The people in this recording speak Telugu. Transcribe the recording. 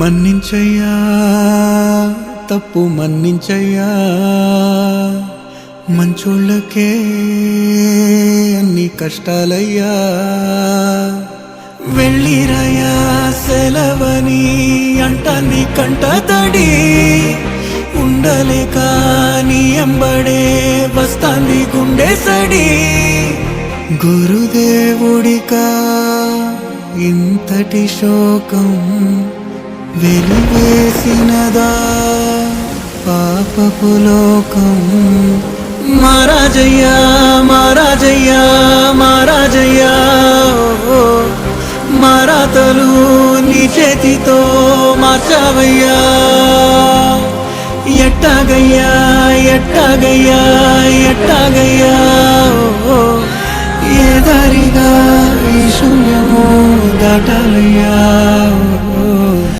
మన్నించయ్యా తప్పు మన్నించయ్యా మంచోళ్ళకే అన్ని కష్టాలయ్యా వెళ్ళిరయ్యా సెలవని అంటాన్ని కంట తడి ఉండలేక నీ ఎంబడే వస్తాంది గుండె సడి గురుదేవుడికా ఇంతటి శోకం వెలివేసినదా పాపపు లోకం మహారాజయ్యా మహారాజయ్యా మహారాజయ్యా మారాతలు నీ చేతితో మార్చావయ్యా ఎట్టాగయ్యా ఎట్టాగయ్యా ఎట్టాగయ్యా ఏ దారిగా ఈ శూన్యము దాటాలయ్యా